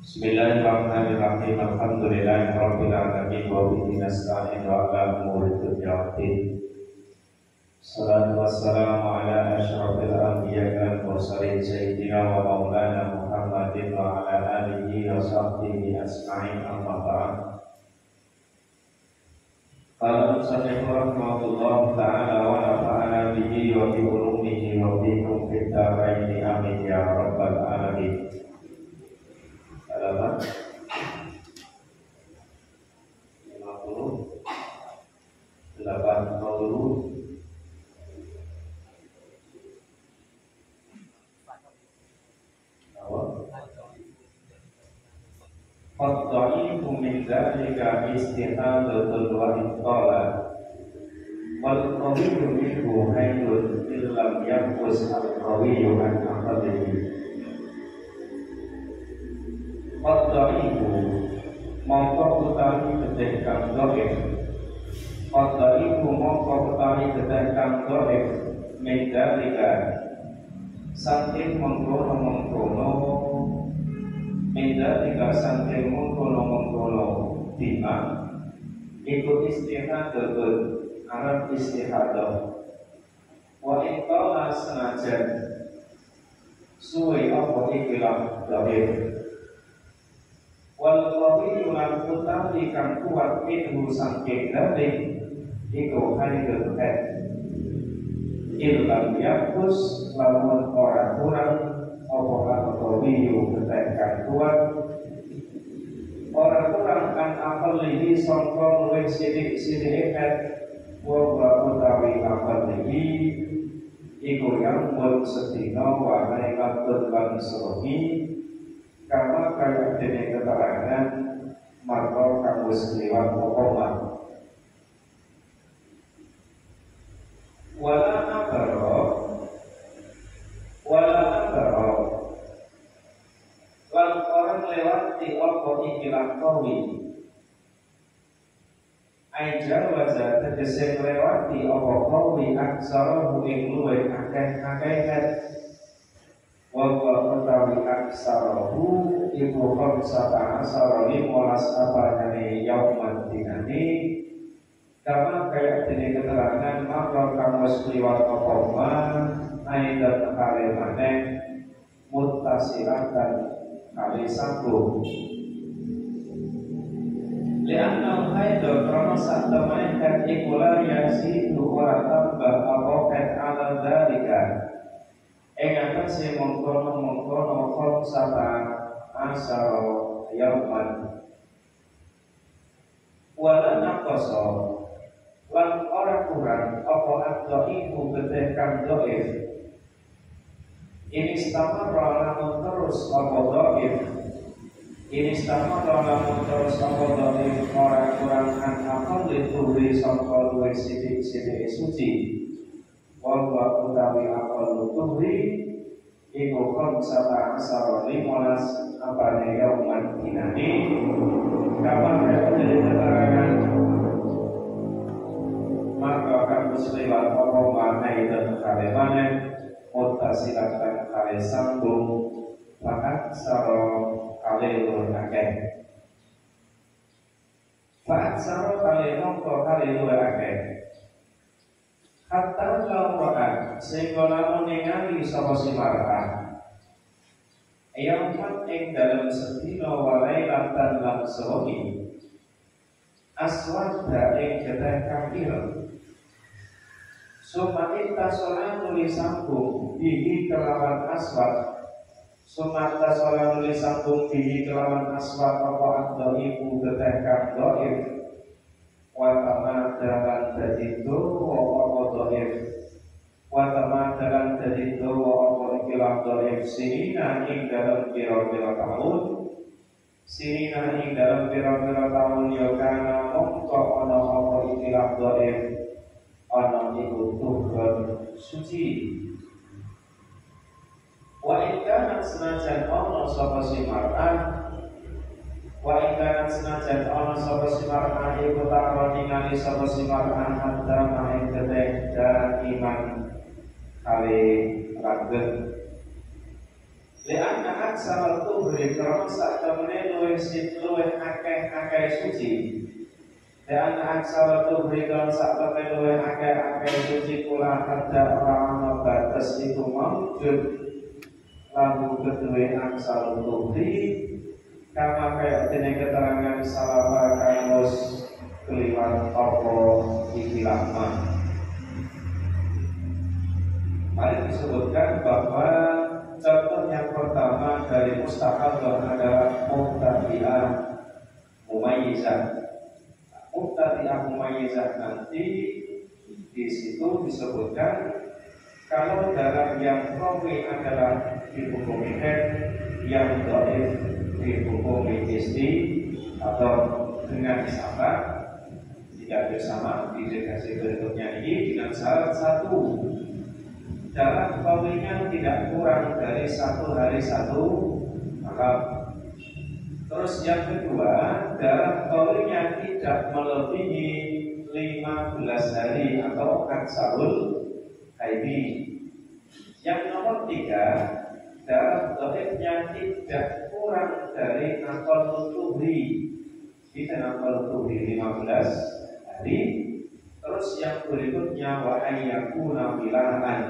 Bismillahirrahmanirrahim. Alhamdulillahirabbil alamin wa bihi nasta'inu ala umuri dunya waddin. Salatu wassalamu ala asyrafil anbiya'i wal mursalin sayyidina wa maulana Muhammadin wa ala alihi wa sahbihi asma'in, amma ba'd. Qala musannif rahimahullah ta'ala wa nafa'ana bihi wa bi ulumihi wa bikum fid dharain, amin ya rabbal alamin. Halaman 50 Faddaifu min dzalika istihadatul wa iqala wal qawiyyu minhu haydun illam yaqus al-qawiyyu an aqadihi. Faddaifu mongko utawi gedhe kang dhaif. Faddaifu mongko utawi gedhe kang dhaif min dzalika saking mengkono-mengkono Minda tiga saking mengkono-mengkono bima ikut istihadatun Arab istihadah wa inqala senajan suwe apa ikilah dhahir wal qawiyyu lan utawi kang kuat minhu saking dalih iku haidul head illam yakus lamun ora kurang apa al-qawiyyu ketekan kuat orang kurang kan apel lihi songkong luwih sidik ekat wa utawi apel lihi iku yang mul sedina wa lailatul lan suruhi kama kaya dene keterangan marko kang wis kliwat apa wala abaro lan orang lewat di apa ikilah kawi aja wajah tegese lewat di apa kawi aksara ing luwih akeh-akehan wa utawi aksara iku khamsata asara 15 apane yauman dinani kama kaya dene keterangan maka kang wis liwat apa aidan kale maneh muttasilatan kali sambung lianna haidul krono sak temene kan ikulah yasi ora tambah apa kan ala dalika atase mongkono khamsata asara yauman wala naqasa lan ora kurang apa ad-dhaifu gedhe kang dhaif ini istamarra lamun terus apa dhaif ini istamarra lamun terus apa dhaif ora kurang an akal dituri sangka luwih sithik-sithik suci wa utawi akal tuhri iku khamsata asara 15 apane yauman dinani kapan dari keterangan maka akan berselewat apa manai dan kalemane mutasilakan kale sambung fakat saro kale luwih akeh fakat saro kale nongko kale luwih akeh hatta lauran sehingga lamun ningali sapa si mar'ah yang ing dalam sedina walailatan lan sawi aswada ing gedhe kafir sumata solan nulis sambung bihi kelawan aswad sumata solan nulis sambung bihi kelawan aswad apa ad-dhaifu gedhe kang dhaif wa tamadalan daditu wa apa dhaif wa tamadalan daditu wa apa ikilah dhaif sinina ing dalam pira-pira tahun sinina ing dalam pira-pira tahun ya kana mongko ana apa ikilah dhaif ana iku tuhran suci wa ingkana senajan ana sapa si mar'ah wa ingkana senajan ana sapa si mar'ah iku takon ningali sapa si mar'ah hatta maing gedhe dan iman kali langgeng Lianna aksara tuhri karena sak temene luwih akeh suci. Lianna aksara tuhri karena sak temene luwih akeh suci kula kada ora batas itu maujud lagu kedua aksara tuhri kama kaya dene keterangan salaba kamus keliwat apa ikhilafah. Mari disebutkan bahwa contoh yang pertama dari mustahadzah adalah muqtadi'ah mumayyizah. Muqtadi'ah mumayyizah nanti di situ disebutkan kalau dalam yang qawi adalah dihukumi yang dhaif dihukumi isti atau dengan sama tidak bersama di dedikasi berikutnya ini dengan syarat satu. Dalam qawinya tidak kurang dari 1 hari 1 malam. Terus yang kedua, dalam qawinya tidak melebihi 15 hari atau aksarul haidi. Yang nomor 3, dalam dhaifnya tidak kurang dari aqall tuhri. Kita aqall tuhri 15 hari. Terus yang berikutnya wa ayyakuna bilahan.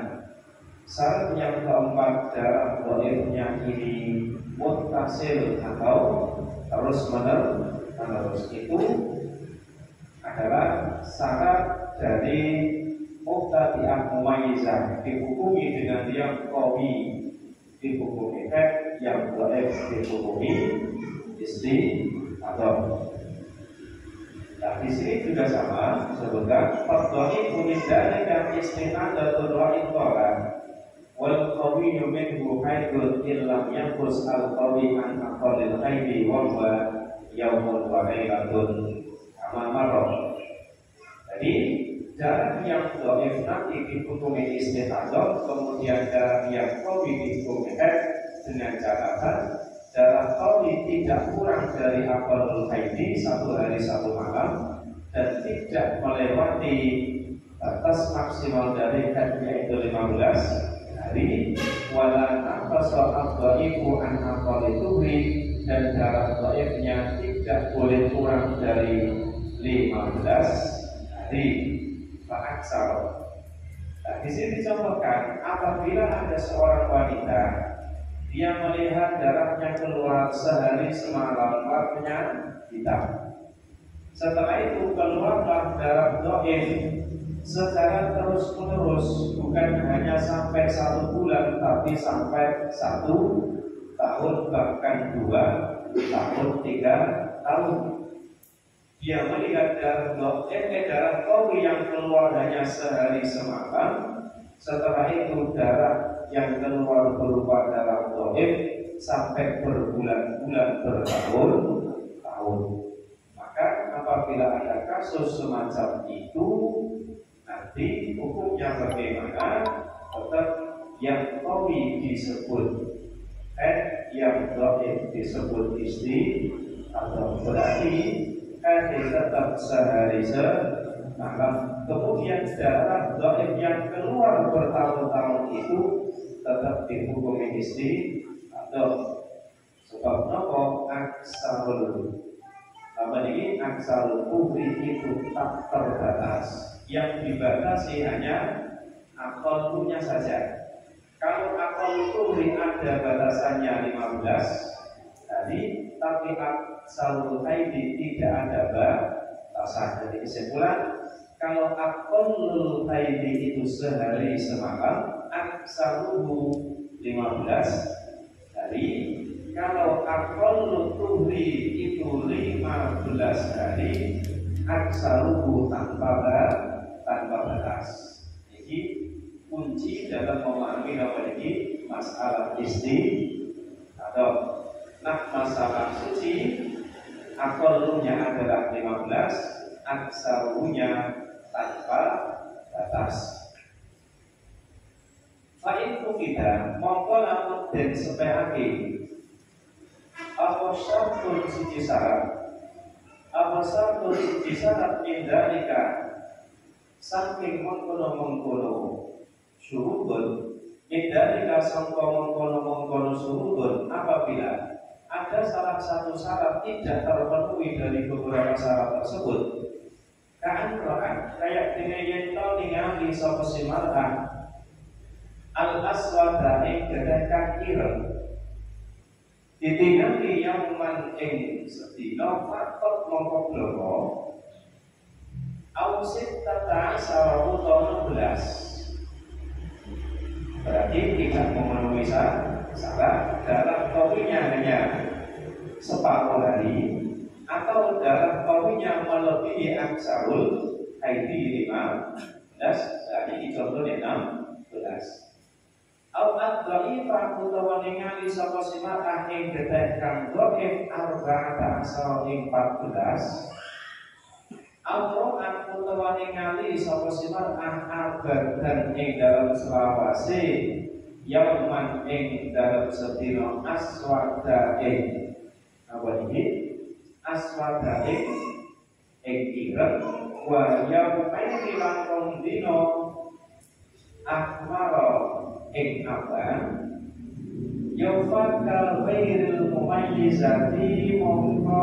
Syarat yang keempat dalam dhaifnya ini muttasil atau terus menerus itu adalah syarat dari muqtadi'ah mumayyizah dihukumi dengan yang qawi dihukumi yang dhaif dihukumi isti atau. Nah, di sini juga sama disebutkan fadhani punidane dan istinadatul ra'in wal qawiyyu minhu haidun illam yanqus al qawi an aqallil haidi wa huwa yaumun wa lailatun amamaro. Jadi jarak yang dhaif nanti dihukumi istihadzah, kemudian jarak yang qawi dihukumi dengan catatan jarak qawi tidak kurang dari aqallul haidi 1 hari 1 malam dan tidak melewati batas maksimal dari yaitu 15 hari wala naqasa ad-dhaifu an aqalli tuhri dan jarak dhaifnya tidak boleh kurang dari 15 hari fa'aksar. Nah, di sini dicontohkan apabila ada seorang wanita dia melihat darahnya keluar sehari semalam warnanya hitam. Setelah itu keluarlah darah dhaif secara terus menerus, bukan hanya sampai 1 bulan tapi sampai 1 tahun bahkan 2 tahun 3 tahun. Dia melihat darah qawi yang keluar hanya sehari semalam. Setelah itu darah yang keluar berupa darah dhaif sampai berbulan-bulan bertahun-tahun. Maka apabila ada kasus semacam itu, nanti hukumnya bagaimana? Tetap yang qawi disebut yang dhaif disebut isti atau berarti tetap sehari semalam. Kemudian darah dhaif yang keluar bertahun-tahun itu tetap dihukumi isti atau sebab nopo aksarul ini aksarul tuhri itu tak terbatas. Yang dibatasi hanya aqallunya saja. Kalau aqall tuhri ada batasannya 15 hari, tapi aksarul haidi tidak ada batasan. Jadi kesimpulan, kalau aqallul haidi itu sehari semalam, aksaruhu 15 hari. Kalau aqallut tuhri itu 15 hari, aksaruhu tanpa batas. Jadi kunci dalam memahami apa ini masalah isti atau masalah suci. Aqallunya adalah 15, aksarunya tanpa batas. Fa'in kita mongko lamun den sepeake apa syartun siji syarat apa syartun siji syarat mindalika saking mengkono-mengkono syurutun Midalika sangka mengkono-mengkono surutun apabila ada salah satu syarat tidak terpenuhi dari beberapa syarat tersebut. Ka'an kayak dene yen to ningali sapa si mar'ah al-aswada ing gedhe kang ireng ditingali yaman ing sedina fakot mongko bloko ausit tata sawu 16. Berarti tidak memenuhi syarat dalam kawinya hanya separuh hari atau dalam kawinya melebihi aksarul haidi 15. Jadi contohnya 16. Al-Ad dhaifah utawa ningali sapa simat ing gedhe kang dhaif arba'ata asal ing 14. Al-Qur'an utawa ningali sapa simat abadan ing dalam selawase yauman ing dalam sedina aswada ing apa iki aswada ing ireng wa yaumaini lan dina akmara ing abang yufakal ghairil mumayyizati mongko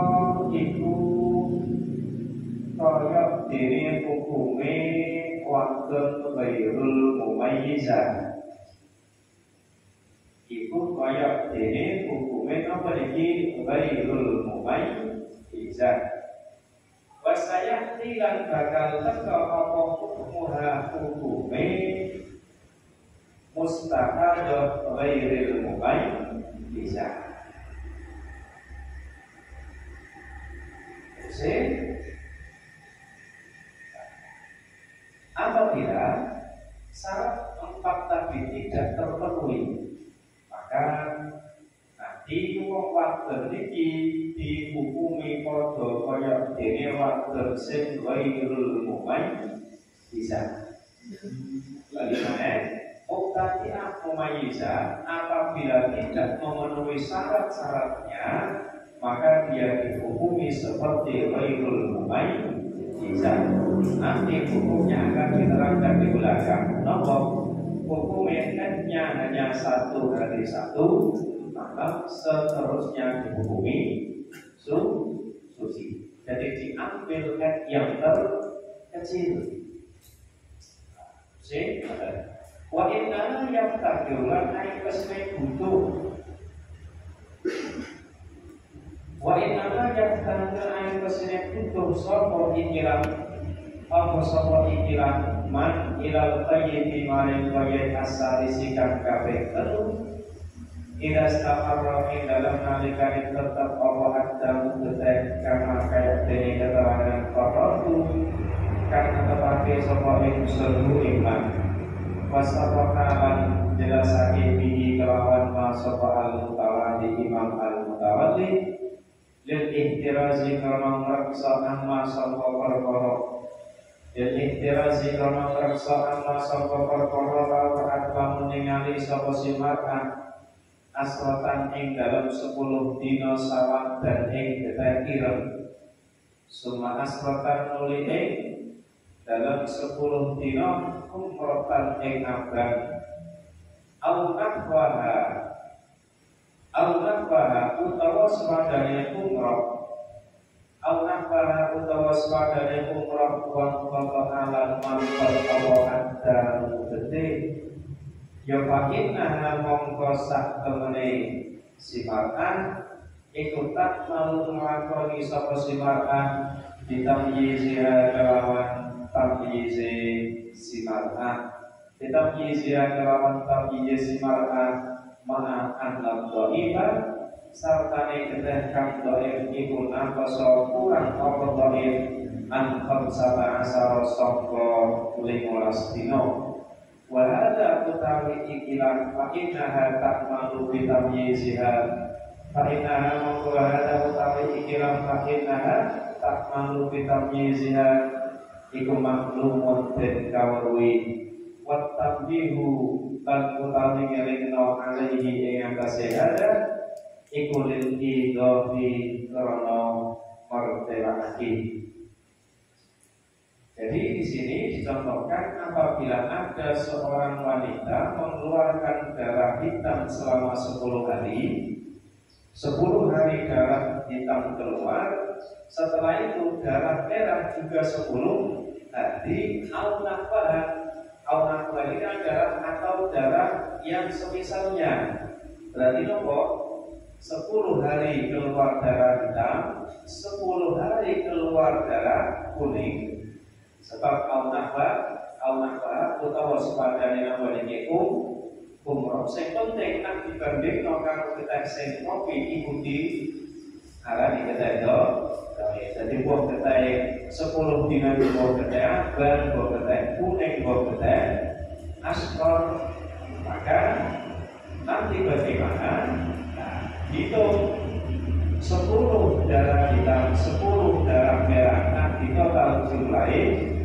iku kaya dene hukume wonten ghairul mumayyizah iku kaya dene hukume apa iki ghairul mumayyizah wasaya tilan bakal teka apa hukume mustaqad ghairil mumayyizah. Apabila syarat 4 tadi tidak terpenuhi, maka nanti wong wadon iki dihukumi padha kaya dene wadon sing ghairul mumayyizah. Bagaimana? Muqtadi'ah mumayyizah apabila tidak memenuhi syarat-syaratnya, maka dia dihukumi seperti ghairul mumayyizah. Nanti hukumnya akan diterangkan di belakang. Nomor hukumnya hanya 1 dari 1, maka seterusnya dihukumi suci. Jadi diambil yang terkecil. Wa inna yaftadulan ay kesme butuh. Wa inna yaftadulan ay kesme butuh sopo ikiran apa sopo ikiran man ilal qayyidi maring qayyid asari sikang kabeh telu ida stafarra ing dalam nalikane tetap Allah hadam detek karena kaya dene keterangan qaratu karena tepake sopo ing seluruh iman wasarrakalan jelasake bihi kelawan masapa al-mutawalli imam al-mutawalli lil ihtirazi karena meraksa amma sapa perkara lil ihtirazi karena meraksa amma sapa perkara lawan lamun ningali sapa simarkan asratan ing dalam 10 dina sawan dan ing gedhe ireng suma asratan nuli ing dalam 10 dina umrotan ing abang au nahwaha utawa sepadane umroh au nahwaha utawa sepadane umroh wa ta'ala manfaat Allah dan gede ya pakinna mongko sak temene simarkan iku tak malu nglakoni sapa simarkan ditamyiziha kelawan tamyize simar'ah ditamyiziha kelawan tamyize simar'ah ma'a anlam dhaifah sartane kedeh kang dhaif iku nafasa kurang apa dhaif an khamsata asara sangka 15 dina wa hadza utawi ikilah fa innaha ta'malu bi tamyiziha fa innaha mongko hadza utawi ikilah fa innaha ta'malu bi tamyiziha iku maklumun den kawruhi wa tambihu lan utawi ngelingno alaihi ing atase ada iku lil idhofi karana martelaki. Jadi di sini dicontohkan apabila ada seorang wanita mengeluarkan darah hitam selama 10 hari, 10 hari darah hitam keluar, setelah itu darah merah juga 10 hari. Al-nafah ini adalah atau darah yang semisalnya. Berarti nopo 10 hari keluar darah hitam, 10 hari keluar darah kuning. Sebab al-nafah utawa sepadane namanya umroh. Sing penting nak dibanding karo kita sing kopi ikuti arani kita itu. Jadi buah kita 10 dina buah kita abang, buah kita kuning, buah kita askor. Maka nanti bagaimana? Nah, hitung 10 darah hitam, 10 darah merah. Nah, di total jumlahnya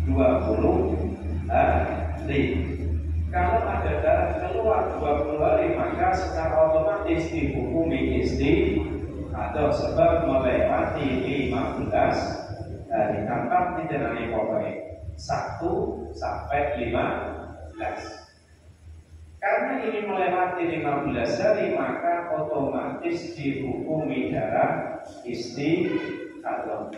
20 hari. Kalau ada darah keluar 20 hari, maka secara otomatis dihukumi atau sebab melewati 15 hari tanpa dijalani pokoknya 1 sampai 15. Karena ini melewati 15 hari, maka otomatis dihukumi darah istihadah.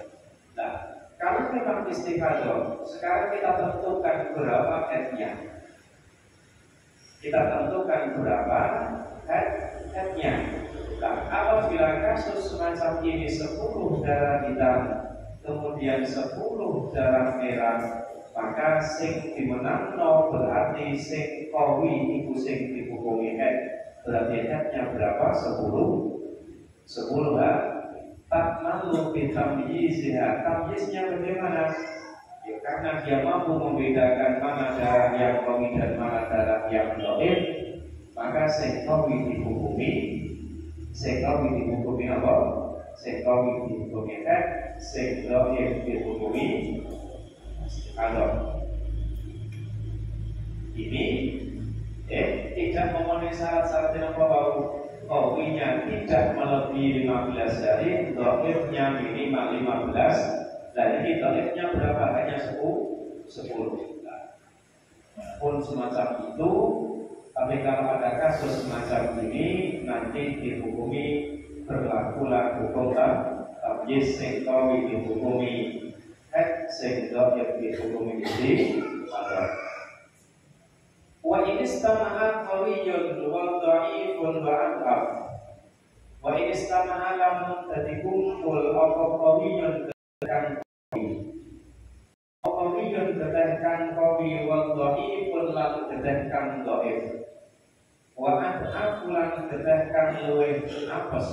Nah, kalau memang istihadah, sekarang kita tentukan berapa headnya. Kita tentukan berapa headnya. Nah, apabila kasus semacam ini 10 darah hitam, kemudian 10 darah merah, maka sing dimenangno berarti sing kawi iku sing dihukumi head. Berarti headnya berapa? 10 tak malu bitamyiziha. Tamyiznya bagaimana? Ya, karena dia mampu membedakan mana darah yang kawi dan mana darah yang dhaif, maka sing kawi dihukumi apa? Sing kawi dihukumi head, sing dhaif dihukumi kalau ini tidak memenuhi syarat-syarat yang kawinya tidak melebihi 15 hari, dhaifnya minimal 15. Dan ini dhaifnya berapa? Hanya 10. Pun semacam itu, tapi kalau ada kasus semacam ini nanti dihukumi berlakulah hukum tamyiz sing kawi dihukumi sing dhaif dihukumi istihadah. Wa in istama'a qawiyyun wa dha'ifun wa adhaf. Wa in istama'a lamun dadi kumpul apa qawiyyun tekan qawiyyun tekan qawi wa dha'ifun lan tekan dhaif. Wa adhaf lan tekan luwih apes.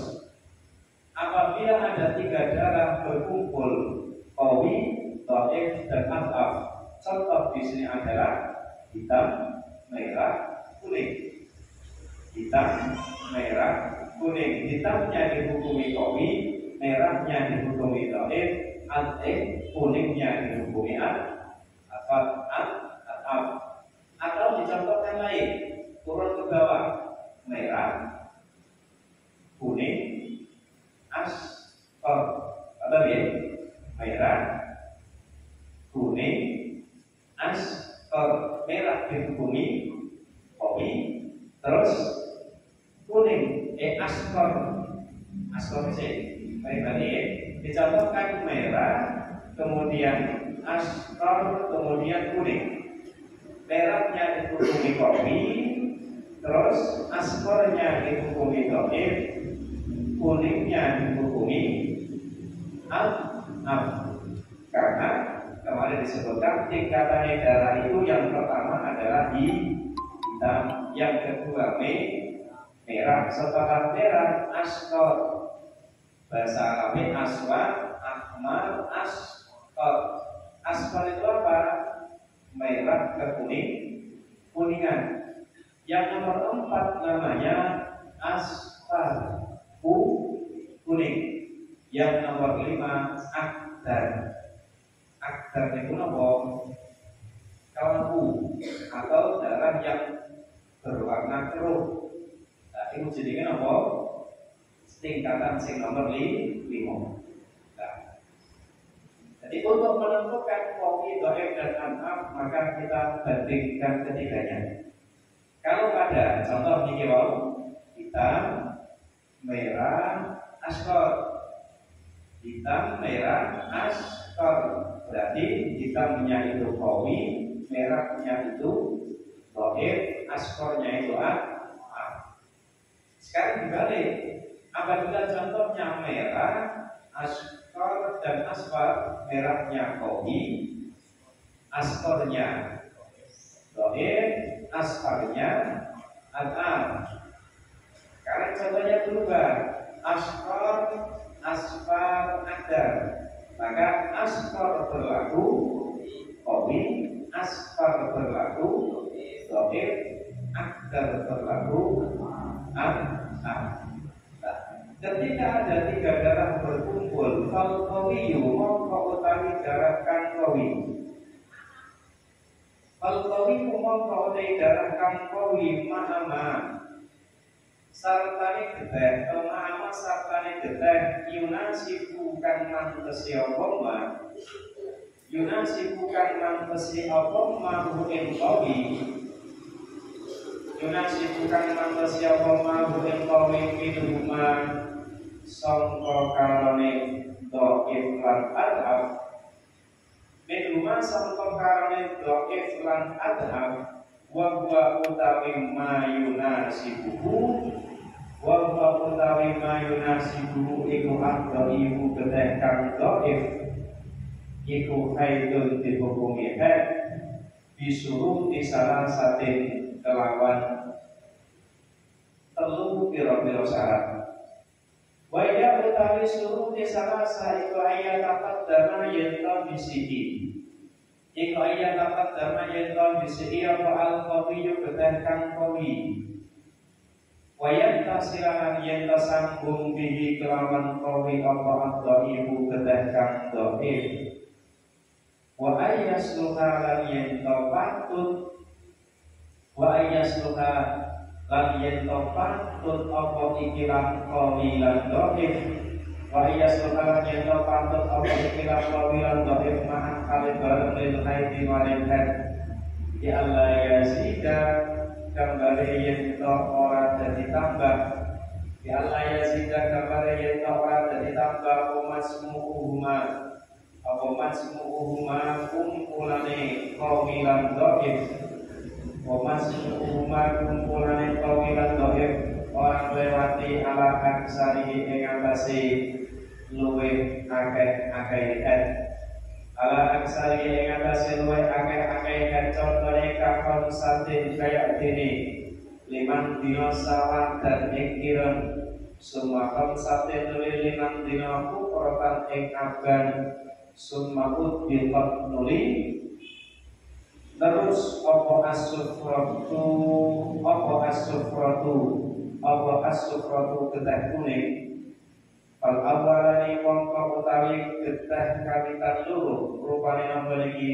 Apabila ada 3 darah berkumpul, qawi, dhaif dan adhaf. Contoh di sini adalah hitam, merah, kuning. Hitam, merah, kuning. Hitamnya dihukumi qawi, merahnya dihukumi dhaif, kuningnya dihukumi adhaf. Atau dicontohkan lain, turun ke bawah, merah, kuning, asfar. Apa ya? Merah, kuning, asfar. Merah dihukumi qawi, terus kuning asfar sih. Baik, dicontohkan merah, kemudian asfar, kemudian kuning. Merahnya dihukumi qawi, terus asfarnya dihukumi dhaif, kuningnya dihukumi adhaf. Karena kemarin disebutkan tingkatan darah itu yang pertama adalah hitam, yang kedua merah, setelah merah asfar. Bahasa Arabnya aswad, ahmar, asfar. Asfar itu apa? Merah ke kuningan. Yang nomor 4 namanya asfar, kuning. Yang nomor 5 akdar. Akdar itu apa? Kalbu atau darah yang berwarna keruh. Nah, itu jadinya apa? Tingkatan sing nomor 5. Nah, Jadi untuk menentukan qawi, dhaif dan an'am, maka kita bandingkan ketiganya. Kalau ada contoh niki wau hitam, merah, asqor. Hitam, merah, asqor. Berarti hitamnya itu qawi, merahnya itu dhaif, asqornya itu an'am. Sekarang dibalik. Apabila contohnya merah, asqor dan asfar, merahnya qawi, asqornya dhaif, asfarnya an'am. Sekarang contohnya berubah, asqor, asfar, adar. Maka asqor berlaku qawi, asfar berlaku dhaif, adar berlaku an'am. Ketika ada tiga darah berkumpul, fal qawiyu mongko utawi darah kang qawi. Fal qawiyu mongko utawi darah kang qawi ma'ama sartane getih, ma'ama sartane getih yunasibu kang mantesi apa ma. Yunasibu kang mantesi apa ma ing qawi. Yunasibu kang mantesi apa ma ing qawi minhuma sangka karone dhaif lan adhaf. Minhuma sangka karone dhaif lan adhaf wa huwa utawi mayunasibuhu wa huwa utawi mayunasibuhu iku adhaihu getih kang dhaif iku haidun dihukumi haid disuruh di salah satin kelawan telu pira-pira syarat. Waya utawi suruh di salah saiku ayat dapat dana yenta bisiki. Iku ayat dapat dana yenta bisiki apa al-qawiyu getih kang qawi. Waya tasilan yenta sambung bihi kelawan qawi apa adhaihu getih kang dhaif. Wa ayyasluha lan yenta patut. Wa ayyasluha lan yen patut apa iki lan qawi lan dhaif. Wa yasluha yen patut apa iki lan qawi lan dhaif ma'an kali bareng lil haidi walil haid. Ya Allah yazida kambare yen ora dadi tambah. Ya Allah yazida kambare yen ora dadi tambah umasmuhuma apa masmuhuma kumpulane qawi lan dhaif. Wamasmuhuma kumpulane qawi lan dhaif orang lewati ala aksari ing atase luwih akeh-akeh haid. Ala aksari ing atase luwih akeh-akeh contone kakon satin kaya dene 5 dina sawan dan ing kirem summa kon satin luwih 5 dina kuprotan ing aban summa udbiqat nuli. Terus apa asufratu getih kuning. Fal awalani mongko utawi getih kawitan loro rupane nambah iki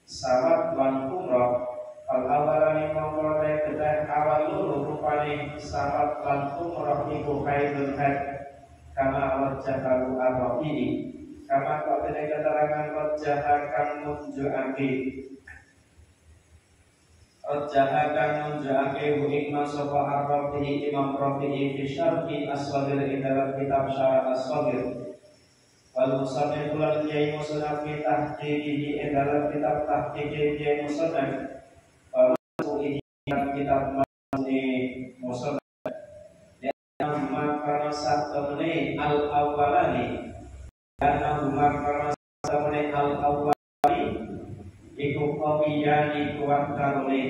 sawat lan kumrah. Fal awalani mongko getih awal loro rupane sawat lan kumrah iku kaidun haid kama wajhahu ar-rafi'i kama kok dene keterangan wajah kang nunjukake Rajahakan menjake hikmah sopa ar-Rafi'i Imam Rafi'i fi syarhi as-Saghir dalam kitab Syarah as-Saghir. Wal musannif lan Kiai Musannaf fi tahqiqihi dalam kitab tahqiqi Kiai Musannaf. Wa mas'ulihi kitab Musannaf. Ya maka satamne al-awwalani karena maka satamne al-awwalani iku qawiyani kuat karone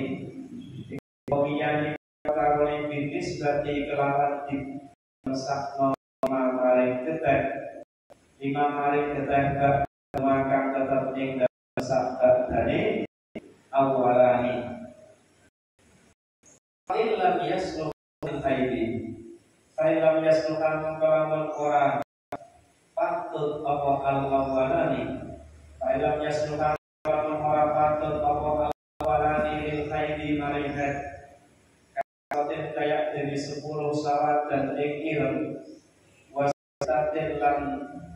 qawiyani karone binis berarti kelawan di sakno maring keteh 5 maring keteh gak makan tetap ing sabdane awalani fa'ilam yaslu min haidi fa'ilam yaslu kan kalamun ora patut apa al-awalani fa'ilam yaslu orang patut apa awalani lil haidi maring haid katen kayak dari 10 sawat dan ing ireng wasatin lan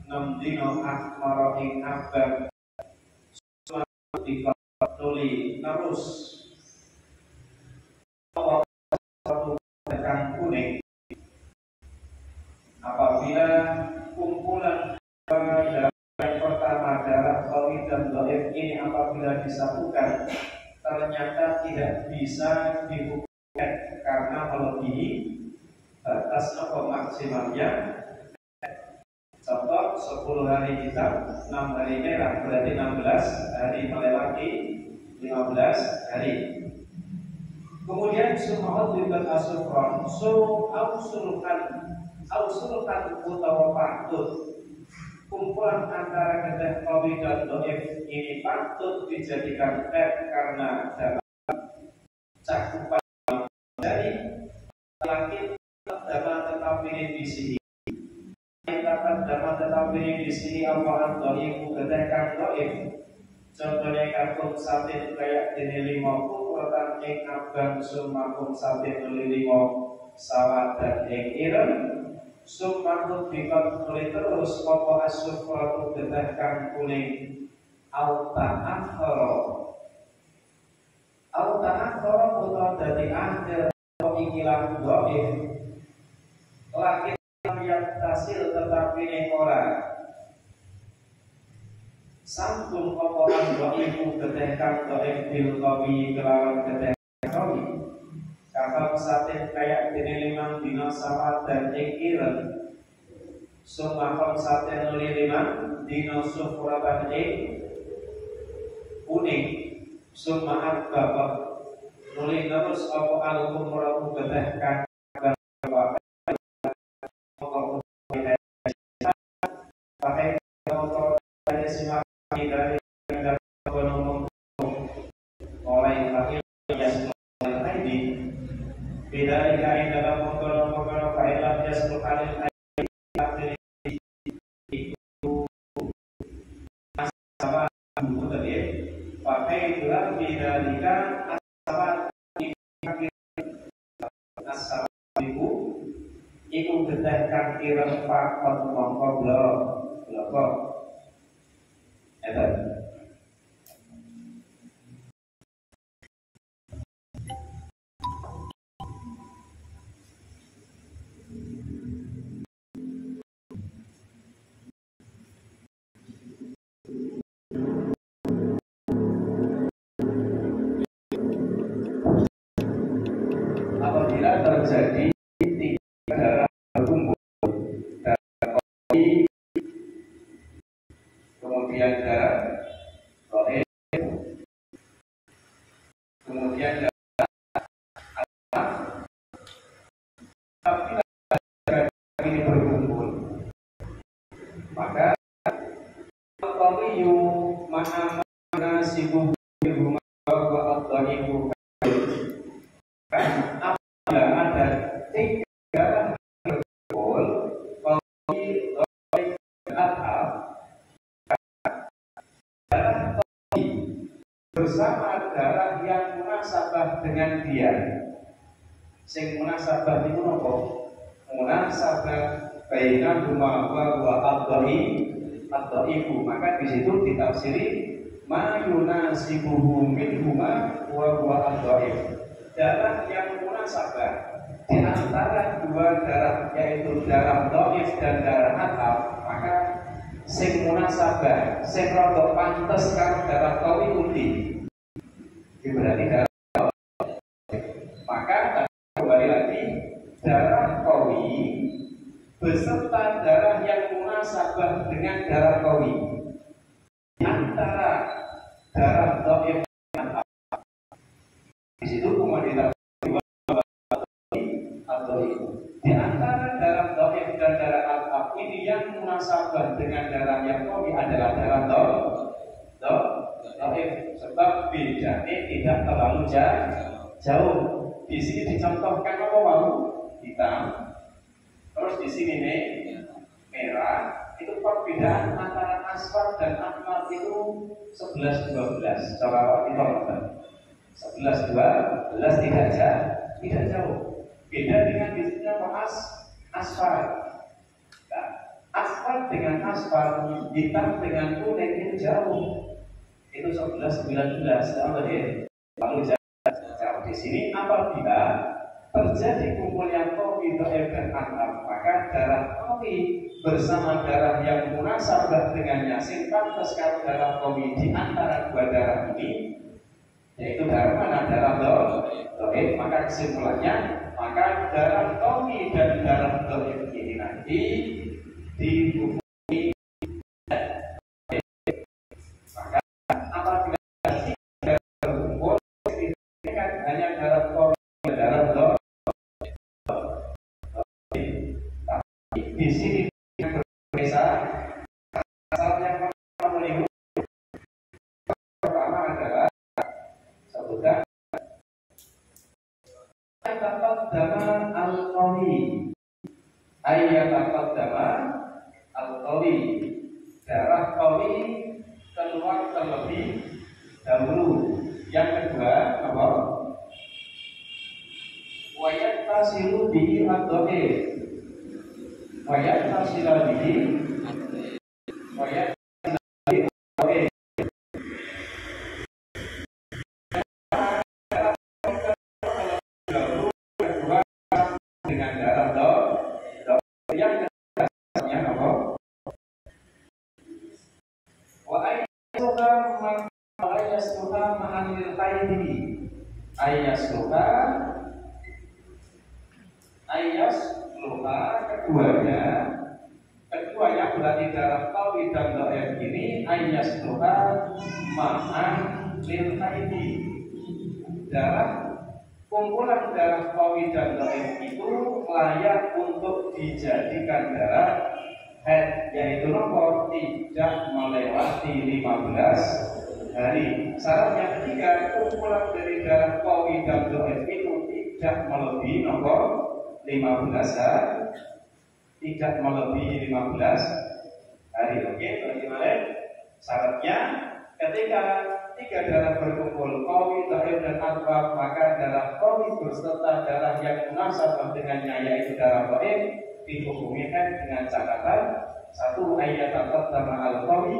6 dino akmara ing abang dikotuli terus satu tekan kuning apabila kumpulan yang pertama darah qawi dan dhaif ini apabila disatukan ternyata tidak bisa dibuktikan karena melebihi batas maksimalnya. Contoh 10 hari hitam, 6 hari merah, berarti 16 hari melewati 15 hari. Kemudian sumahut libat asufron, ausulkan utawa patut kumpulan antara kedah qawi dan dhaif ini patut dijadikan karena dalam cakupan dari laki dapat tetapi di sini dapat tetapi di sini awalan dhaif kedah dhaif. Contohnya kakung satin kayak dini 5 kumpulan ing abang sumakum satin nuli 5 sawat dan ing ireng sumakut dikot nuli terus popo asufratu gedahkan kuning auta akhoro utau dari akhir pengikilan dhaif laki yang tasil tetapi ning ora sambung popo dhaif gedahkan dhaif bil qawi kelawan gedahkan qawi. Kapal satin kayak dini 5 dino sawat dan ikiran sumakon satin nuli 5 dino sufuratan kuning sumaat bapak nuli terus opo al-kumuraku gedahkan bapak pakai motor dari simaki dari gunung oleh laki yang tidak dikain dalam mengkono-mengkono fa'ilah ya sepuluh kali itu sama dulu tadi pakai itulah bidalika asal ibu ibu gedahkan kirang fakot mongkoblo blokok itu apabila terjadi tiga darah berkumpul darah qawi kemudian darah dhaif kemudian darah apabila darah ini berkumpul maka qawiyu mana sibuh rumah wa adhaifu apabila ada tiga berkumpul qawi dhaif adhaf darah qawi bersama darah yang munasabah dengan dia sing munasabah itu apa? Munasabah bainahuma wa adhaifu maka di situ ditafsiri ma yunasibuhu minhuma wa adhaif darah yang munasabah di antara dua darah yaitu darah dhaif dan darah adhaf maka sing munasabah sing rada pantes karo darah qawi undi berarti darah maka kembali lagi darah qawi beserta darah yang munasabah dengan darah qawi di antara darah dhaif dan adhaf di situ komoditas di antara darah dhaif dan darah adhaf ini yang munasabah dengan darah yang qawi adalah darah dhaif sebab bedanya tidak terlalu jauh. Di sini dicontohkan apa walu hitam, terus di sini nih merah. Itu perbedaan antara asfar dan ahmar itu 11-12. Coba kita lihat 11-12 tidak jauh. Beda dengan di sini apa asfar. Nah, asfar dengan aspal, hitam dengan kuning itu jauh. Itu 11-19 tahun ya. Lalu jauh di sini apabila terjadi kumpulan kopi dan antam, maka darah kopi bersama darah yang munasabah dengannya sing pantes karo darah kopi di antara dua darah ini, yaitu darah mana? Darah doib. Maka kesimpulannya, maka darah kopi dan darah doib ini nanti dihukumi. Maka apabila tidak berkumpul, hanya darah kopi dan darah doib. Di sini yang berbeda, asal yang melihat pertama adalah sebutkan ayat al-qawi, ayat al-qawi, darah qawi keluar terlebih dahulu. Yang kedua apa? Wayat tasilu bihi ad-dhaif. Wayat tasila bihi wayat tasila dengan darah yang keduanya apa? Wa ayyasuha ma'anil qaidi ayyasuha keduanya berarti darah qawi dan dhaif ini ayyasuha ma'an lil qaidi. Darah kumpulan darah qawi dan dhaif itu layak untuk dijadikan darah haid, yaitu nomor tidak melewati 15 hari. Syarat yang ketiga, kumpulan dari darah qawi dan dhaif itu tidak melebihi nomor 15 hari. Tidak melebihi 15 hari. Oke, bagaimana? Syaratnya ketika tiga darah berkumpul, qawi, dhaif dan adwab, maka darah qawi berserta darah yang munasabah dengannya yaitu darah dhaif dihukumkan dengan catatan satu, ayat pertama al-qawi,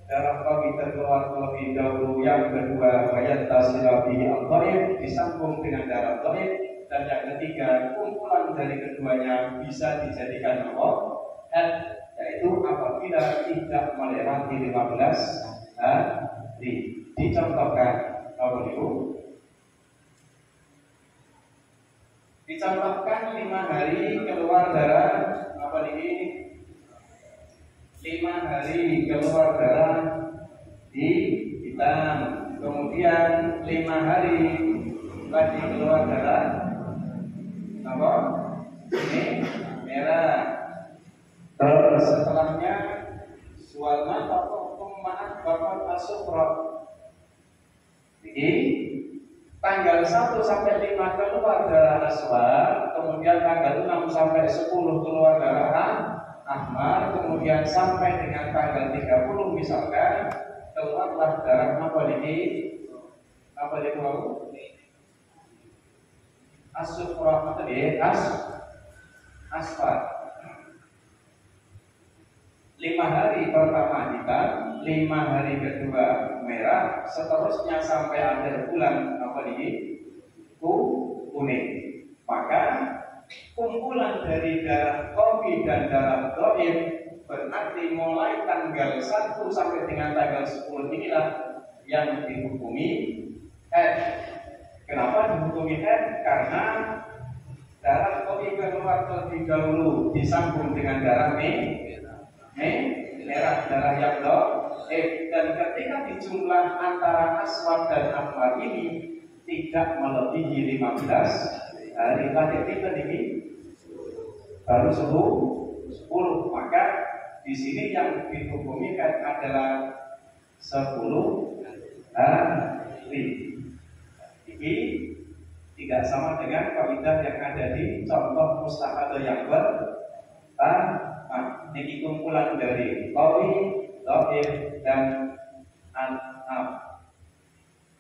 darah qawi terkeluar terlebih dahulu. Yang kedua, ayat tasirabi al-dhaif disambung dengan darah dhaif. Dan yang ketiga, kumpulan dari keduanya bisa dijadikan nomor haid, yaitu apabila tidak melewati 15 hari. Dicontohkan apa itu? Dicontohkan 5 hari keluar darah apa ini? 5 hari keluar darah di hitam, kemudian 5 hari lagi keluar darah apa? Ini merah. Terus setelahnya sualna atau pemaaf bapak asufra. Jadi tanggal 1 sampai 5 keluar darah aswad, kemudian tanggal 6 sampai 10 keluar darah ahmar, kemudian sampai dengan tanggal 30 misalkan keluarlah darah apa ini? Apa itu? Asufra tadi asfar. 5 hari pertama hitam, 5 hari kedua merah, seterusnya sampai akhir bulan apa ini? Kuning. Maka kumpulan dari darah qawi dan darah dhaif berarti mulai tanggal 1 sampai dengan tanggal 10 inilah yang dihukumi haid. Kenapa dihukumi haid? Karena darah qawi keluar terlebih dahulu disambung dengan darah merah, darah yang dhaif, dan ketika dijumlah antara aswad dan ahmar ini tidak melebihi 15 hari. Tadi kita ini baru 10, maka di sini yang dihukumi haid adalah 10 hari. Ini tidak sama dengan kaidah yang ada di contoh mustahadah yang ini kumpulan dari qawi, dhaif dan an'am.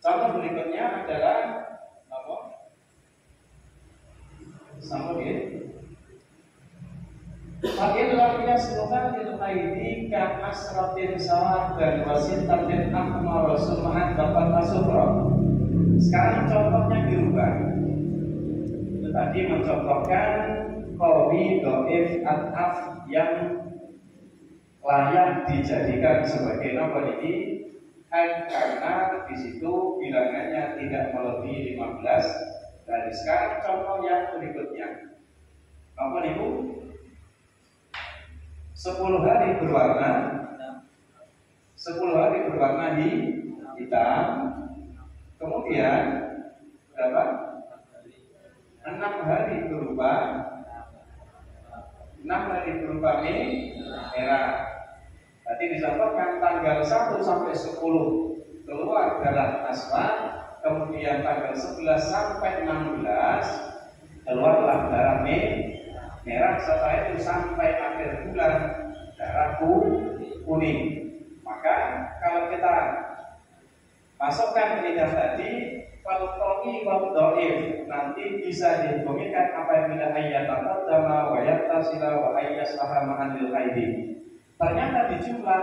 Contoh berikutnya adalah apa? Sama dia. Fakir lakinya semoga dilhaidi ka asratin sawah dan wasitatin akmar sumahan bapak tasufro. Sekarang contohnya dirubah. Itu tadi mencontohkan qawi dhaif at'af yang layak dijadikan sebagai nama ini karena di situ bilangannya tidak melebihi 15. Dan sekarang contoh yang berikutnya. Apa itu? 10 hari berwarna 10 hari berwarna hitam. Kemudian berapa? 6 hari berupa 6 hari berupa merah. Tadi disampaikan tanggal 1 sampai 10 keluar darah aswad, kemudian tanggal 11 sampai 16 keluarlah darah merah, setelah itu sampai akhir bulan darah kuning. Maka kalau kita masukkan lidah tadi falqawi wa dhaif, nanti bisa dihukumkan apabila ayatan taqaddama wa yattasila wa ayyaslaha ma'anil haidi. Ternyata di jumlah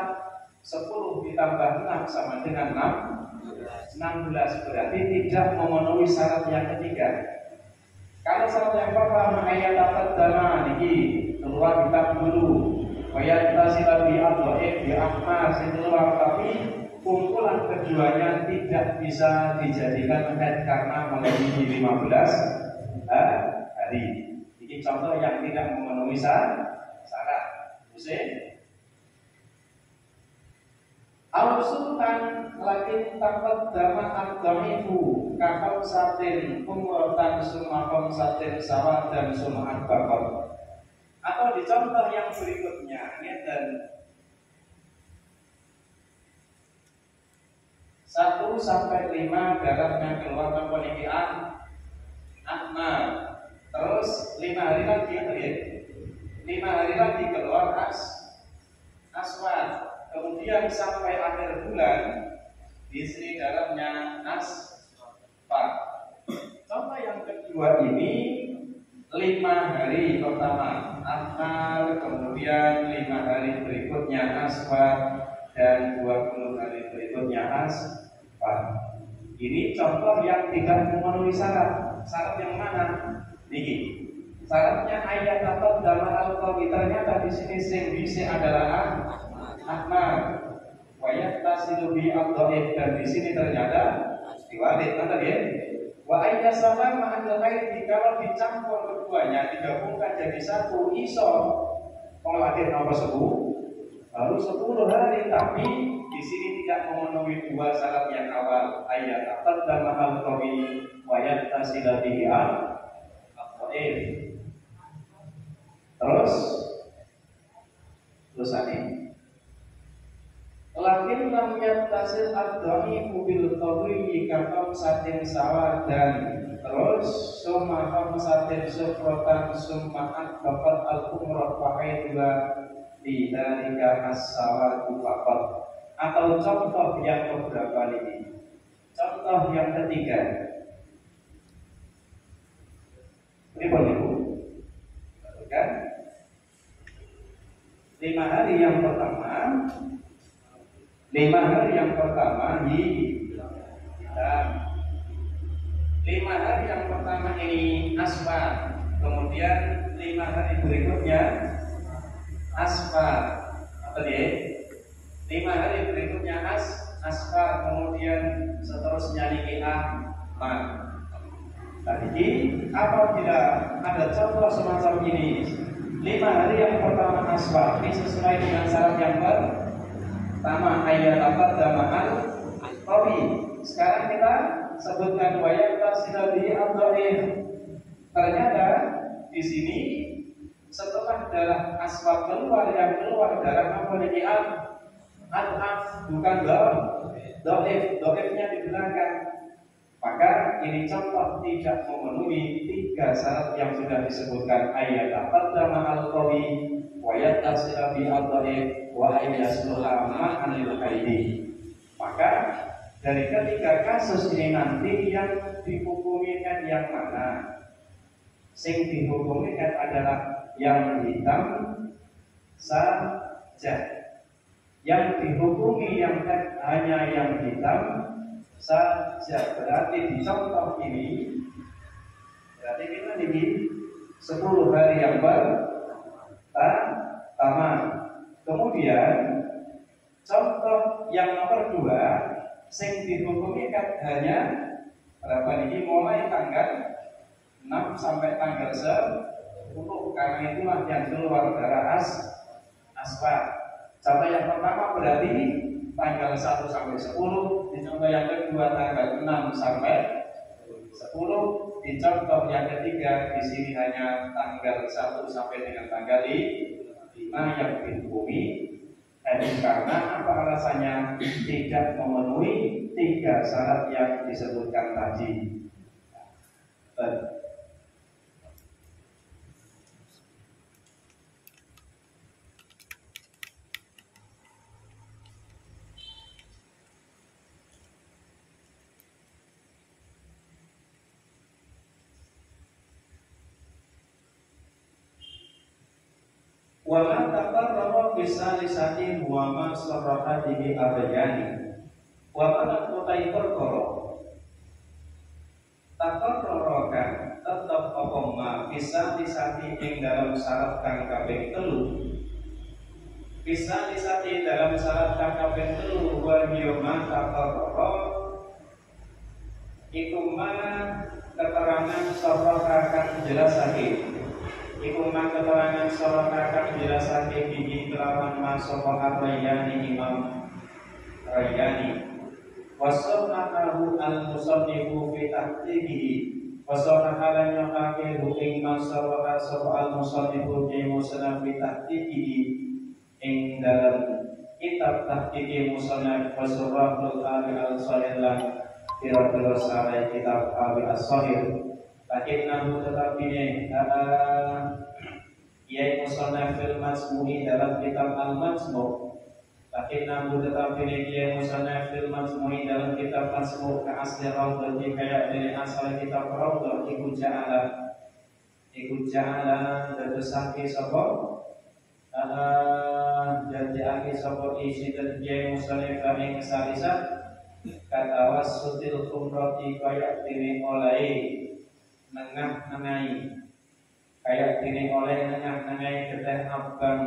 10 ditambah 6 sama dengan 16, berarti tidak memenuhi syarat yang ketiga. Kalau syarat yang pertama ayat taqaddama niki keluar kitab dulu, ayat tasilabi adwaif di ahmar keluar, tapi kumpulan keduanya tidak bisa dijadikan head karena melebihi 15 hari. Ini contoh yang tidak memenuhi syarat. Al-sultan lakin taqaddama ad-dhaifu kakam satin umrotan sumakom satin sawah dan sumahan bakor. Atau di contoh yang berikutnya dan 1 sampai 5 darahnya keluar penikian akmal. Terus 5 hari lagi ya, 5 hari lagi keluar aswad. Kemudian sampai akhir bulan di sini dalamnya asfar. Contoh yang kedua ini 5 hari pertama akmal, kemudian 5 hari berikutnya asfar, dan 20 hari berikutnya asfar. Ini contoh yang tidak memenuhi syarat. Syarat yang mana? Niki. Syaratnya ayat atau dalam al-qawi, ternyata di sini sing bisa adalah akmal, wayat tasilubi ad-dhaif, dan di sini ternyata diwalik, kan ya? Wa ayya sama ma'al haidi, kalau dicampur keduanya digabungkan jadi satu iso pengelahir nomor 10 baru 10 hari, tapi di sini tidak memenuhi 2 syarat yang awal ayat atad dan mahal qawi wayat tasilubi ad-dhaif. Terus ini lakin lam yattasil ad-dhaifu bil qawi kakam satin sawah, dan terus summa satin sufrotan summa akbafat al-umrah fahaidwa lidhalika as-sawah faqat. Atau contoh yang beberapa ini. Contoh yang ketiga, ini boleh kan? 5 hari yang pertama 5 hari yang pertama hitam. 5 hari yang pertama ini asfar, kemudian 5 hari berikutnya asfar. Apa dia? 5 hari berikutnya asfar, kemudian seterusnya niki ahmar. Tadi apabila ada contoh semacam ini, 5 hari yang pertama asfar, ini sesuai dengan syarat yang pertama ayat dapat damaan qawi. Sekarang kita sebutkan wayat tasilabi ad-dhaif. Ternyata di sini setelah darah aswad keluar, yang keluar darah apa lagi al-af, bukan dhaif. Dhaifnya di belakang. Maka ini contoh tidak memenuhi 3 syarat yang sudah disebutkan ayat dapat damaan qawi wayat tasilabi ad-dhaif wa ayyasluha ma'anil haidi. Maka dari ketiga kasus ini nanti yang dihukumi kan yang mana? Sing dihukumi kan adalah yang hitam saja. Yang dihukumi yang hanya yang hitam saja. Berarti di contoh ini, berarti kita ini 10 hari yang pertama. Kemudian contoh yang nomor 2, sing dihukumi kan hanya berapa ini, mulai tanggal 6 sampai tanggal 10, karena itulah yang keluar darah asfar. Contoh yang pertama berarti tanggal 1 sampai 10. Di contoh yang kedua tanggal 6 sampai 10. Di contoh yang ketiga di sini hanya tanggal 1 sampai dengan tanggal 5 yang dihukumi. Karena apa alasannya? Tidak memenuhi 3 syarat yang disebutkan tadi. Wala taqarrara bisalisati wa ma sarrahatihi abayani. Wa mana kutai perkara taqarrarakan tetap apa ma bisalisati ing dalam syarat kang kaping 3. Bisalisati dalam syarat kang kaping 3 wa ma taqarrara iku ma keterangan sarrahakan jelasake. Iku man keterangan sarakakan jelasake bihi kelawan masofa Rayyani Imam Rayyani. Wasonakahu al-musannifu fi tahtibihi. Wasonakalan nyokake ing masofa al-musannifu fi musannaf fi tahtibihi. Ing dalam kitab tahtibi musannaf wasurahul ali al-sahih lan kira-kira sarai kitab ali al-sahih. Lakinnahu tetapi Yai musannaf fil majmu'i dalam kitab al-majmu'. Lakinnahu tetapi Yai musannaf fil majmu'i dalam kitab majmu' ka asli rawdah kayak dari asal kitab rawdah iku ja'ala dadosake sapa jadiake sapa isi dan Yai musannaf ing salisat katawas sutil kumrati kayak dene oleh nengah-nengai kayak dini oleh nengah-nengai keteh abang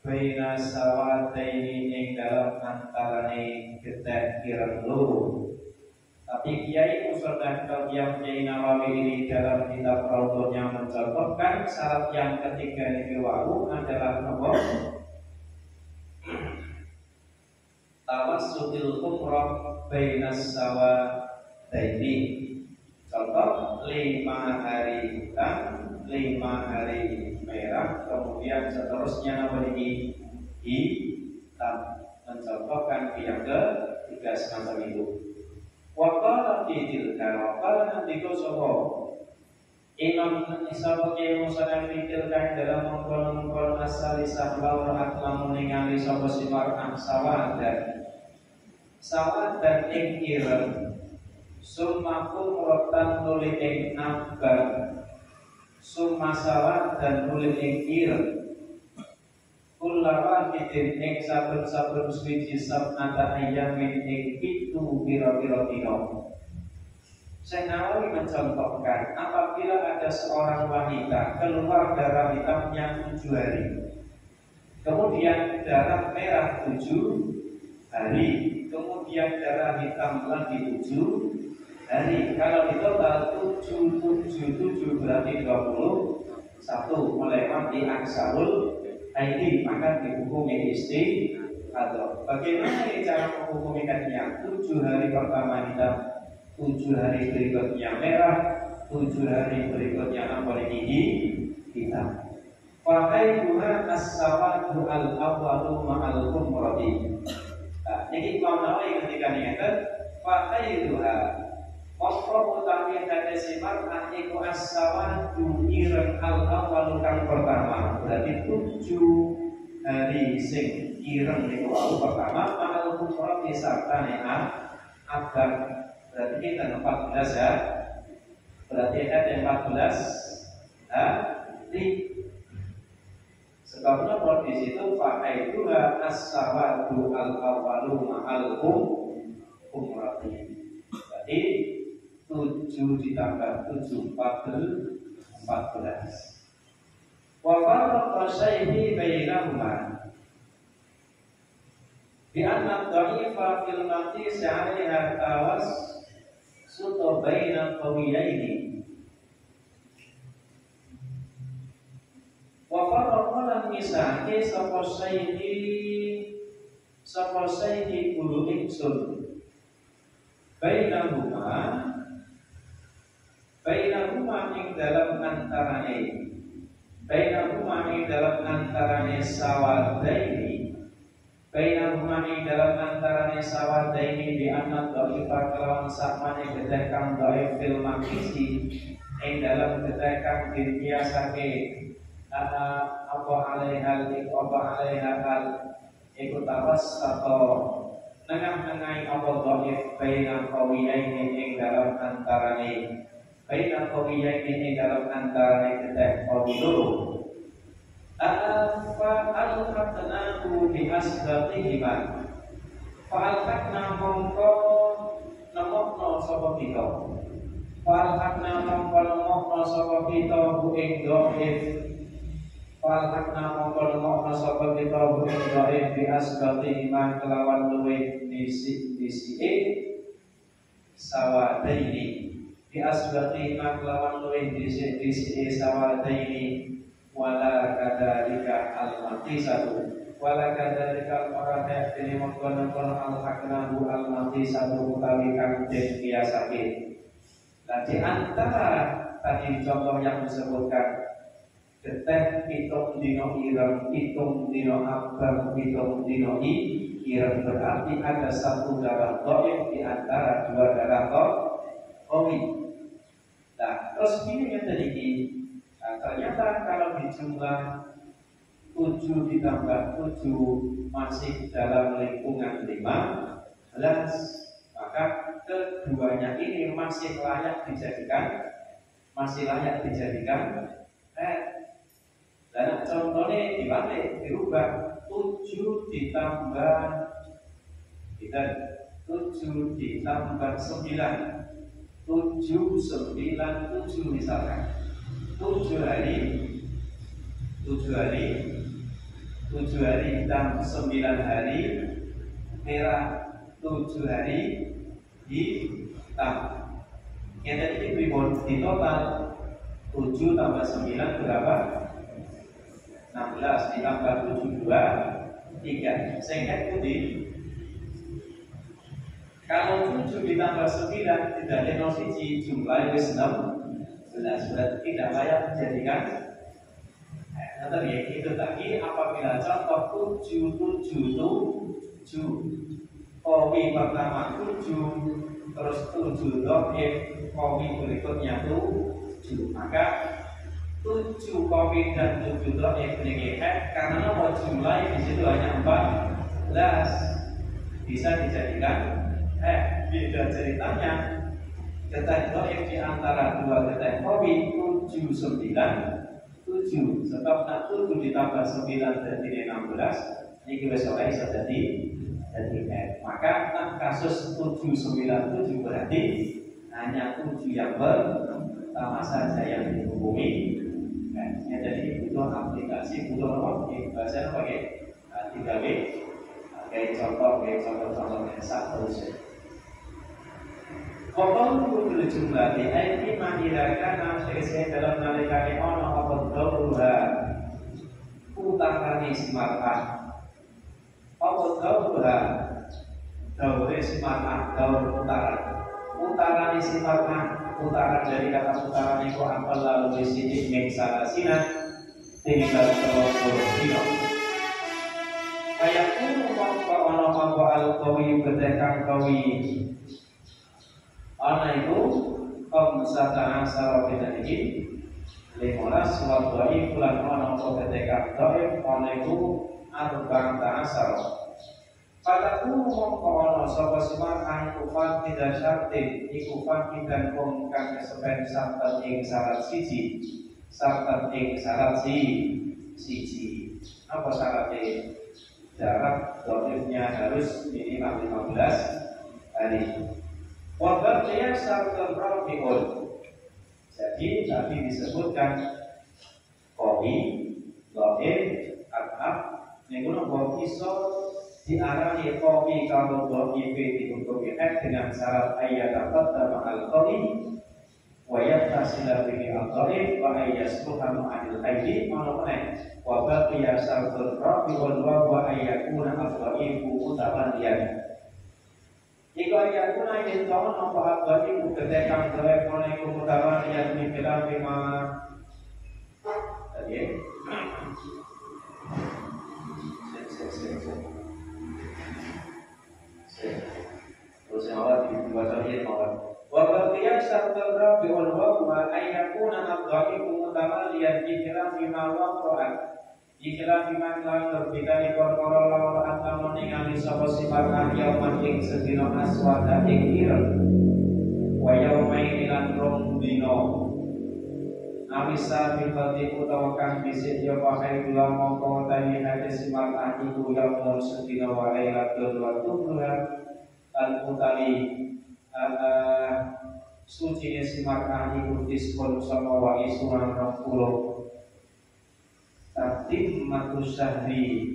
baina sawataini ing dalam antarane keteh ireng loro. Tapi Kiai Musannaf Al-Qiyam Kiai Nawawi ini dalam kitab Raudhahnya mencontohkan syarat yang ketiga ini wau adalah apa? Tawassutil umrah baina sawataini. Contoh 5 hari hitam, 5 hari merah, kemudian seterusnya apa ini hitam. Mencontohkan yang ketiga semacam itu. Waqala fitilka, waqala nanti kau sobo. Imam Isabuk yang musannaf fitilka dalam mengkol asalisah lawan aklam ningali sobo simar sawah dan ingkiran. Summa kumrotan nuli ing nabbar summa salat dan nuli ing ireng kullawa kitin ing saben-saben suci sabnata ayamin ing pitu pira-pira dina. Syekh Nawawi mencontohkan apabila ada seorang wanita keluar darah hitamnya 7 hari, kemudian darah merah 7 hari, kemudian darah hitam lagi 7 hari. Kalau di total 7 berarti 21 melewati aksarul haidi, maka dihukumi istihadah. Bagaimana cara menghukumikannya? 7 hari pertama hitam, 7 hari berikutnya merah, 7 hari berikutnya apa lagi hitam. Fakaiduha as-sawadu al-awwalu ma'al kumrati. Nah, ini Imam Nawawi ketika niatan fakaiduha Wasroh utami hadisi mar'ah iku as-sawadu ireng al-awwalu kang pertama. Berarti 7 hari sing ireng iku awal pertama ma'al kumrati sarta ne'ah abad. Berarti kita 14 ya. Berarti ada 14 hari. Sebabnya kalau di situ pakai dua as-sawadu al-awalu ma'al umrati. Jadi 7 ditambah 7 14. Wa farqa syaihi bainahuma bi anna dha'ifa fil maqis 'alaiha tawas suto baina qawiyaini. Wa farqa lan misake sapa syaihi kulo ingsun bainahuma ing dalam antarane sawadaini di anak dhaifah kelawan sakmane gedhe kang dhaif fil makisi ing dalam gedhe kang dibiasake apa alaihal iku tawas atau nengah-nengahi apa dhaif baina qawiyaini ing dalam antarane gedhe qawi loro. Fa'al-haknahu bi'asbaqihima Fa'al-hakna mongko nemokno sapa kita Fa'al-hakna mongko nemokno sapa kita buing dhaif Fa'al-hakna mongko nemokno sapa kita buing dhaif bi'asbaqihima kelawan luwih disi sawadaini bi'asbaqihima kelawan luwih disi sawadaini wala kadzalika al-maqisatu wala kadzalika al-marada dene mengkono-kono al-haknahu al-maqisatu utawi kang den biasake. Nah di antara tadi contoh yang disebutkan geteh pitung dino ireng, pitung dino abang, pitung dino ireng, berarti ada satu darah dhaif di antara dua darah qawi. Nah terus ini yang tadi ternyata kalau dijumlah 7 ditambah 7 masih dalam lingkungan 15, maka keduanya ini masih layak dijadikan dan contohnya dibalik, dirubah 7 ditambah 9 misalkan 7 hari dan 9 hari merah, 7 hari hitam. Yang tadi diberi di total 7 tambah 9 berapa? 16 ditambah 7 2 3. Sehingga itu kalau 7 ditambah 9 tidak ada siji jumlah itu 16, berarti tidak layak dijadikan. Nah, itu tadi apabila contoh 7 qawi pertama 7 terus 7 dhaif qawi berikutnya 7, maka 7 qawi dan 7 dhaif ini karena nomor jumlah di situ hanya 14 bisa dijadikan beda ceritanya. Geteh dhaif di antara dua geteh qawi 7 9 7 sebab 7 ditambah 9 jadi 16 ini wis ora iso dadi maka kasus 797 berarti hanya 7 yang pertama saja yang dihubungi. Ya, jadi butuh aplikasi butuh apa? Bahasa apa ya? 3W kayak contoh yang satu saja. Qawlu bil jumlah di ayati mahirakan sesuai dalam nalikane ono apa dawruha utakane simarah apa dawruha dawre simarah daur utarane simarah utara dari kata utara niku apa lalu sidik mengsalasina tinggal telur dino kayak mongko ono apa al-qawi bedekang qawi ana itu qamsata asara bidanihi 15 wa dhaif lan ana bedekang dhaif ana itu arba'ata asara pada mongko ana sapa simak kufat tidak syartin iku fakidan kong kang kesepen sarta ing syarat siji Apa syaratnya? Jarak dhaifnya harus minimal 15 hari. Wa baqiya syartun rabi'un. Jadi tadi disebutkan qawi, dhaif, adab, niku nopo iso diarani qawi kalau dhaif dihukumi dengan syarat ayat taqaddama al-qawi wa yattasila bihi al-dhaif wa ayyasluha ma'al hayyi manane wa baqiya syartun rabi'un wa ayyakuna al-dhaifu mutawalliyan. Jika yakuna yen taun apa al-dhaifu ketekang dhaifone iku mutawalliyan mikiran bima tadi terus yang awal dibaca ayat awal. Wa baqiya syartun rabi'un wa ayyakuna al-dhaifu mutawalliyan mikiran bima waqa'a. Jika iman lan terbita di korkoro lawar atau ningali sapa sifat ahyaman ing sedina aswada ing ireng wa yaumain lan rong dina awisa bifati utawa kang bisik ya pakai gula mongko tani hati sifat ahyiku yaumun sedina wa lailatul wa tubuhan al-mutali suci sifat ahyiku diskon sama wa isuran rong Tatib matu syahri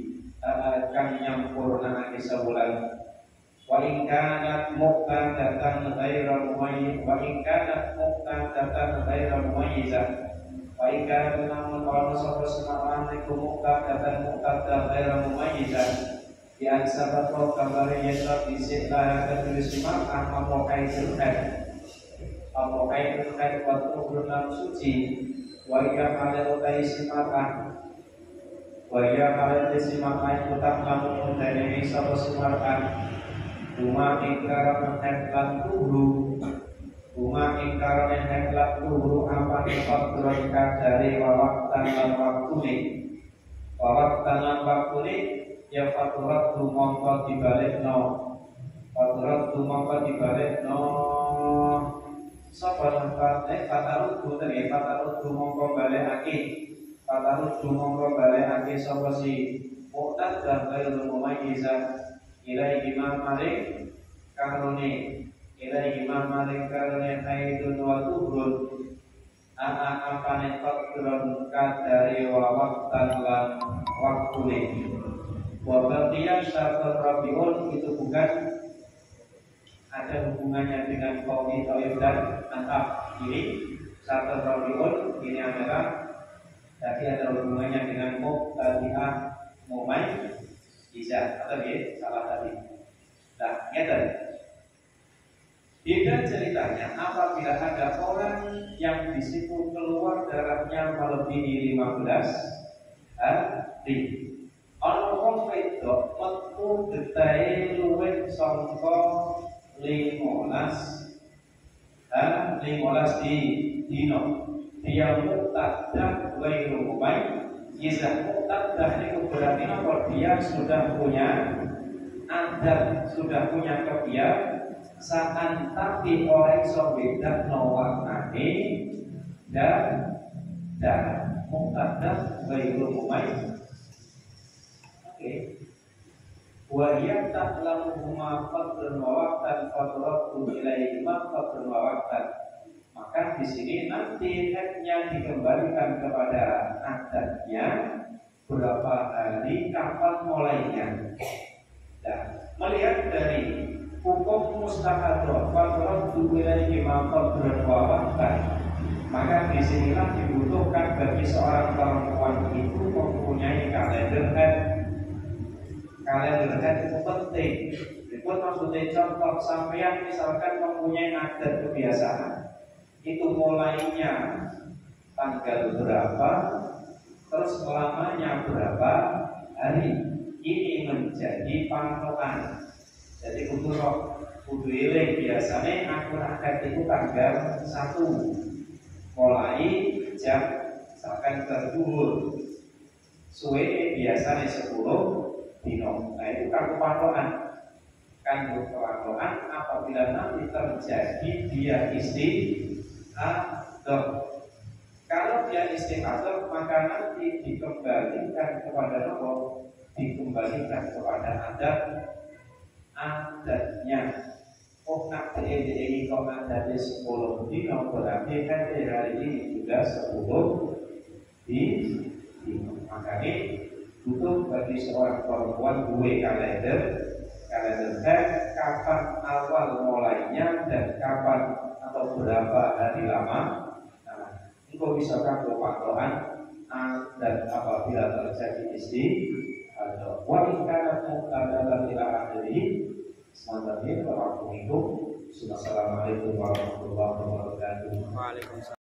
kang nyampurna sebulan. Wa in kanat muqtadatan ghairu mumayyiz wa in kanat muqtadatan ghairu mumayyizah. Wa in kanat namun kalau sapa semaran iku muqtadatan ghairu mumayyizah. Di ansabat kabare yasa bisik la tertulis makan apa kaitul khair. Apa kaitul khair waktu bulan suci. Wa ika kada utai simakan Waya kalian disimakai utak lamun dari sapa sumarkan Uma ingkara menheklat tuhru Uma ingkara menheklat tuhru Apa nifat berangkat dari wawaktan dan waktu ini Wawaktan dan waktu ini Ya faturat dumongko dibalik no Faturat dumongko dibalik no Sapa nifat fatarut tadi fatarut dumongko balik aki Patarut dumongko balekake sapa si muqtad dan ghairu mumayyizah ilai imam malik karone haidun wa tuhrun apane qadrun kadari wa waqtan lan waktune wa baqiyan syartun rabi'un itu bukan ada hubungannya dengan qawi dhaif dan antaf. Ini syartun rabi'un ini adalah tapi ada hubungannya dengan muqtadi'ah mumayyizah atau dia salah tadi. Nah, ngeten. Beda ceritanya apabila ada orang yang di situ keluar darahnya melebihi 15 hari. Ana wong wedok metu getahe luwih saka 15 di dino. Dia muqtaddah ghairu mumayyizah. Muqtaddah itu berarti apa? Dia sudah punya adat, sudah punya kebiasaan, tapi orang iso bedakno warnane dan muqtaddah ghairu mumayyizah. Oke. Wa hiya ta'lamu ma qadrun wa waqtan fatratu ilaihi ma qadrun wa waqtan. Maka di sini nanti headnya dikembalikan kepada adatnya berapa hari kapan mulainya. Dan melihat dari hukum mustahadah fatratu ilaihi ma qadrun wa waqtan, maka disinilah dibutuhkan bagi seorang perempuan itu mempunyai kalender head. Kalender head itu penting. Itu maksudnya contoh sampean misalkan mempunyai adat kebiasaan, itu mulainya tanggal berapa, terus lamanya berapa hari. Ini menjadi patokan. Jadi kudu eling biasanya aku akad itu tanggal 1 mulai jam misalkan terduhur suwe biasanya 10 dino. Nah itu kan patokan. Kan patokan apabila nanti terjadi dia istirahat. Kalau dia istihadah, maka nanti dikembalikan kepada Allah, dikembalikan kepada adatnya. Oh nak ini kau ada 10 dino, berarti kan hari ini juga 10 dino. Makanya butuh bagi seorang perempuan gue kalender kapan awal mulainya dan kapan atau berapa hari lama. Engkau bisa kamu pantauan dan apabila terjadi atau wanita adalah ila akhiri. Semangatnya Assalamualaikum warahmatullahi wabarakatuh.